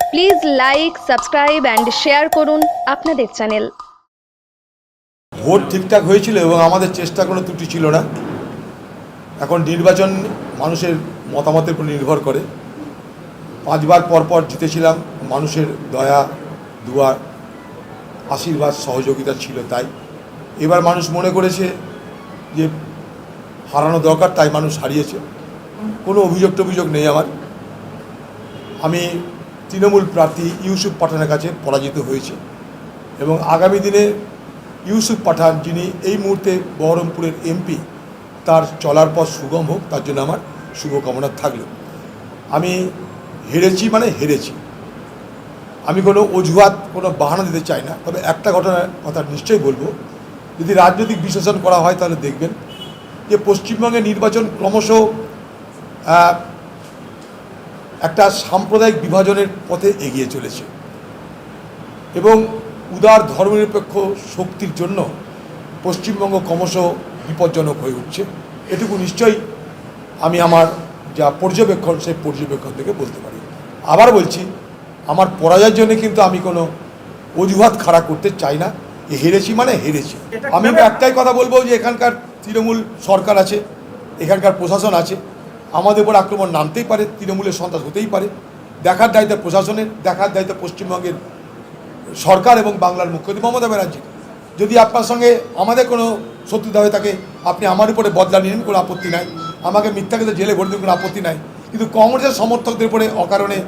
Please like, subscribe and share করুন আপনাদের channel. Vote ঠিকঠাক হয়েছিল এবং আমাদের চেষ্টা কোনো ত্রুটি ছিল না। এখন নির্বাচন মানুষের মতামতের উপর নির্ভর করে। 5 বার পরপর জিতেছিলাম, মানুষের দয়া দুয়া আশীর্বাদ সহযোগিতা ছিল, তাই এবার মানুষ মনে করেছে যে হারানো দরকার, তাই মানুষ হারিয়েছে। কোনো অভিযোগ নেই আমার। আমি তৃণমূল প্রার্থী ইউসুফ পাঠানের কাছে পরাজিত হয়েছে এবং আগামী দিনে ইউসুফ পাঠান, যিনি এই মুহূর্তে বহরমপুরের এমপি, তার চলার পথ সুগম হোক, তার জন্য আমার শুভকামনা থাকলো। আমি হেরেছি মানে হেরেছি, আমি কোনো অজুহাত কোনো বাহানা দিতে চাই না। তবে একটা ঘটনার কথা নিশ্চয়ই বলবো, যদি রাজনৈতিক বিশ্লেষণ করা হয় তাহলে দেখবেন যে পশ্চিমবঙ্গে নির্বাচন ক্রমশ একটা সাম্প্রদায়িক বিভাজনের পথে এগিয়ে চলেছে এবং উদার ধর্মনিরপেক্ষ শক্তির জন্য পশ্চিমবঙ্গ ক্রমশ বিপজ্জনক হয়ে উঠছে। এটুকু নিশ্চয়ই আমি আমার যা পর্যবেক্ষণ, সেই পর্যবেক্ষণ থেকে বলতে পারি। আবার বলছি, আমার পরাজয়ের জন্য কিন্তু আমি কোনো অজুহাত খাড়া করতে চাই না। হেরেছি মানে হেরেছি। আমি একটাই কথা বলবো যে এখানকার তৃণমূল সরকার আছে, এখানকার প্রশাসন আছে, আমাদের উপর আক্রমণ নামতেই পারে, তৃণমূলের সন্ত্রাস হতেই পারে। দেখার দায়িত্ব প্রশাসনের, দেখার দায়িত্ব পশ্চিমবঙ্গের সরকার এবং বাংলার মুখ্যমন্ত্রী মমতা ব্যানার্জির। যদি আপনার সঙ্গে আমাদের কোনো শত্রুতা হয়ে থাকে, আপনি আমার উপরে বদলা নিন, কোনো আপত্তি নাই। আমাকে মিথ্যাকে জেলে ভরে দিন, কোনো আপত্তি নাই। কিন্তু কংগ্রেসের সমর্থকদের উপরে অকারণে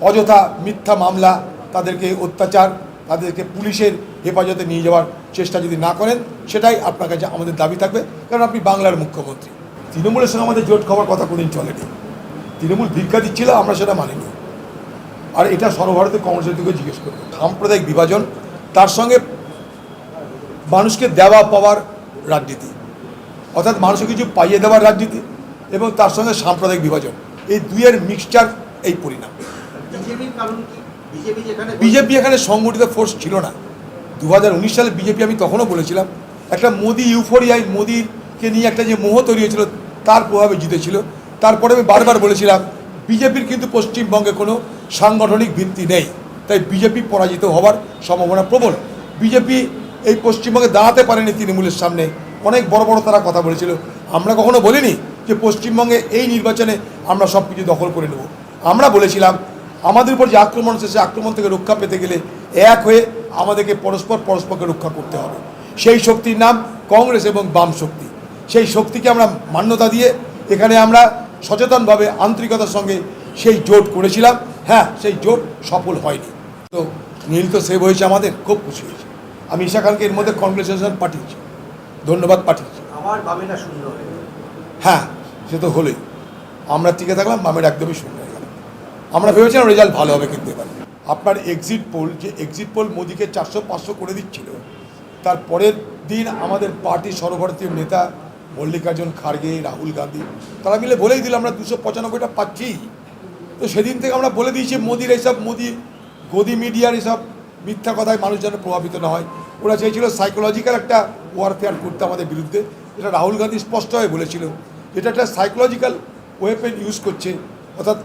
অযথা মিথ্যা মামলা, তাদেরকে অত্যাচার, তাদেরকে পুলিশের হেফাজতে নিয়ে যাওয়ার চেষ্টা যদি না করেন, সেটাই আপনার কাছে আমাদের দাবি থাকবে, কারণ আপনি বাংলার মুখ্যমন্ত্রী। তৃণমূলের সঙ্গে আমাদের জোট খাওয়ার কথা কোনোদিন চলেনি। তৃণমূল ভিক্ষা দিচ্ছিল, আমরা সেটা মানিনি। আর এটা সর্বভারতীয় কংগ্রেসের দিকে জিজ্ঞেস করবে। সাম্প্রদায়িক বিভাজন, তার সঙ্গে মানুষকে দেওয়া পাওয়ার রাজনীতি, অর্থাৎ মানুষকে কিছু পাইয়ে দেওয়ার রাজনীতি, এবং তার সঙ্গে সাম্প্রদায়িক বিভাজন, এই দুইয়ের মিক্সচার এই পরিণাম। বিজেপি এখানে সংগঠিত ফোর্স ছিল না। 2019 সালে বিজেপি, আমি তখনও বলেছিলাম, একটা মোদি ইউফোরিয়ায়, মোদিকে নিয়ে একটা যে মোহ তৈরি হয়েছিল, তার প্রভাবে জিতেছিল। তারপরে আমি বারবার বলেছিলাম, বিজেপির কিন্তু পশ্চিমবঙ্গে কোনো সাংগঠনিক ভিত্তি নেই, তাই বিজেপি পরাজিত হওয়ার সম্ভাবনা প্রবল। বিজেপি এই পশ্চিমবঙ্গে দাঁড়াতে পারেনি তৃণমূলের সামনে। অনেক বড় বড় তারা কথা বলেছিল। আমরা কখনো বলিনি যে পশ্চিমবঙ্গে এই নির্বাচনে আমরা সব কিছু দখল করে নেব। আমরা বলেছিলাম, আমাদের উপর যে আক্রমণ হচ্ছে, সেই আক্রমণ থেকে রক্ষা পেতে গেলে এক হয়ে আমাদেরকে পরস্পরকে রক্ষা করতে হবে। সেই শক্তির নাম কংগ্রেস এবং বাম শক্তি। সেই শক্তিকে আমরা মান্যতা দিয়ে এখানে আমরা সচেতনভাবে আন্তরিকতার সঙ্গে সেই জোট করেছিলাম। হ্যাঁ, সেই জোট সফল হয়নি, তো নীল তো সেভ হয়েছে, আমাদের খুব খুশি হয়েছে। আমি ঈশা খানকে এর মধ্যে কংগ্রেচুলেশন পাঠিয়েছি, ধন্যবাদ পাঠিয়েছি। হ্যাঁ, সে তো হলোই। আমরা টিকে থাকলাম, বামের একদমই শূন্য হয়ে গেল। আমরা ভেবেছিলাম রেজাল্ট ভালো হবে, কিন্তু এবার আপনার এক্সিট পোল মোদিকে 400-500 করে দিচ্ছিল, তার পরের দিন আমাদের পার্টির সর্বভারতীয় নেতা মল্লিকার্জুন খাড়গে, রাহুল গান্ধী, তারা মিলে বলেই দিল আমরা 295টা পাচ্ছি। তো সেদিন থেকে আমরা বলে দিয়েছি, মোদির এইসব গদি মিডিয়ার এসব মিথ্যা কথায় মানুষ যেন প্রভাবিত না হয়। ওরা চেয়েছিল সাইকোলজিক্যাল একটা ওয়ারফেয়ার করতে আমাদের বিরুদ্ধে। এটা রাহুল গান্ধী স্পষ্টভাবে বলেছিল, এটা একটা সাইকোলজিক্যাল ওয়েপেন ইউজ করছে, অর্থাৎ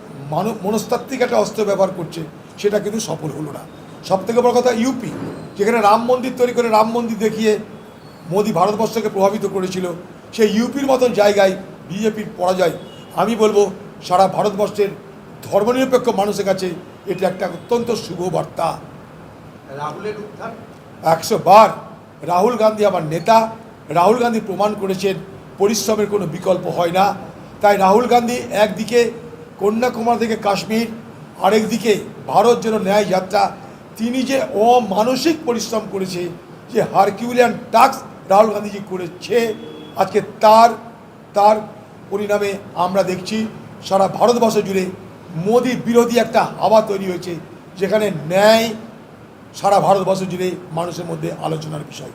মনস্তাত্ত্বিক একটা অস্ত্র ব্যবহার করছে। সেটা কিন্তু সফল হলো না। সবথেকে বড় কথা, ইউপি, যেখানে রাম মন্দির তৈরি করে, রাম মন্দির দেখিয়ে মোদি ভারতবর্ষকে প্রভাবিত করেছিল, সেই ইউপির মতন জায়গায় বিজেপির পরাজয়, আমি বলবো সারা ভারতবর্ষের ধর্মনিরপেক্ষ মানুষের কাছে এটা একটা অত্যন্ত শুভ বার্তা। রাহুলের উত্থান 100 বার। রাহুল গান্ধী আমার নেতা। রাহুল গান্ধী প্রমাণ করেছেন পরিশ্রমের কোনো বিকল্প হয় না। তাই রাহুল গান্ধী একদিকে কন্যাকুমারী থেকে কাশ্মীর, আরেকদিকে ভারত যেন ন্যায় যাত্রা, তিনি যে অমানসিক পরিশ্রম করেছে, যে হারকিউলিয়ান টাস্ক রাহুল গান্ধীজি করেছে, আজকে তার পরিণামে আমরা দেখছি সারা ভারতবর্ষ জুড়ে মোদি বিরোধী একটা হাওয়া তৈরি হয়েছে, যেখানে ন্যায় সারা ভারতবর্ষ জুড়ে মানুষের মধ্যে আলোচনার বিষয়।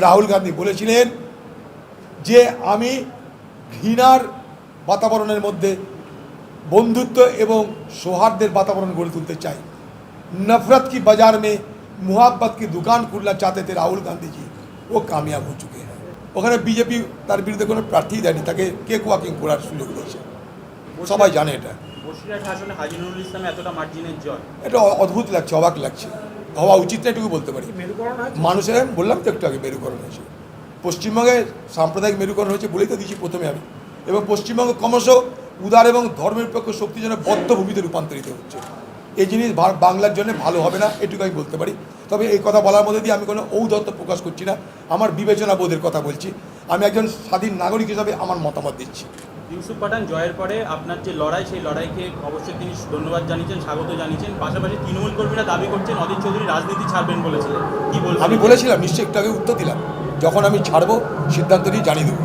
রাহুল গান্ধী বলেছিলেন যে আমি ঘৃণার বাতাবরণের মধ্যে বন্ধুত্ব এবং সৌহার্দ্যের বাতাবরণ গড়ে তুলতে চাই। नफरत की बाजार में मुहब्बत की दुकान खुलना चाहते थे राहुल गांधी जी, वो कामयाब हो चुके हैं। ওখানে বিজেপি তার বিরুদ্ধে কোনো প্রার্থী দেয়নি, তাকে কেক ওয়াকিং করার সুযোগ দিয়েছে, সবাই জানে এটা। বসিরহাট আসলে হাজী নুরুল ইসলামে এতটা মার্জিনের জয়। এটা অদ্ভুত লাগছে, অবাক লাগছে, হওয়া উচিত না এটুকু বলতে পারি। মানুষের আমি বললাম তো একটু আগে মেরুকরণ হয়েছে, পশ্চিমবঙ্গে সাম্প্রদায়িক মেরুকরণ হয়েছে বলেই তো দিয়েছি প্রথমে আমি। এবং পশ্চিমবঙ্গ ক্রমশ উদার এবং ধর্মনিরপেক্ষ শক্তি যেন বদ্ধভূমিতে রূপান্তরিত হচ্ছে। এই জিনিস বাংলার জন্য ভালো হবে না, এটুকু আমি বলতে পারি। তবে এই কথা বলার মধ্যে দিয়ে আমি কোনো ঔদ্ধত্য প্রকাশ করছি না, আমার বিবেচনা বোধের কথা বলছি। আমি একজন স্বাধীন নাগরিক হিসাবে আমার মতামত দিচ্ছি। ইউসুফ পাঠান জয়ের পরে আপনার যে লড়াই, সেই লড়াইকে অবশ্যই তিনি ধন্যবাদ জানিয়েছেন, স্বাগত জানিয়েছেন। পাশাপাশি তৃণমূল কর্মীরা দাবি করছেন অধীর চৌধুরী রাজনীতি ছাড়বেন বলেছিলেন, কি বলবেন? আমি বলেছিলাম, নিশ্চয়ই একটু আগে উত্তর দিলাম, যখন আমি ছাড়বো সিদ্ধান্ত নিয়ে জানিয়ে দেবো।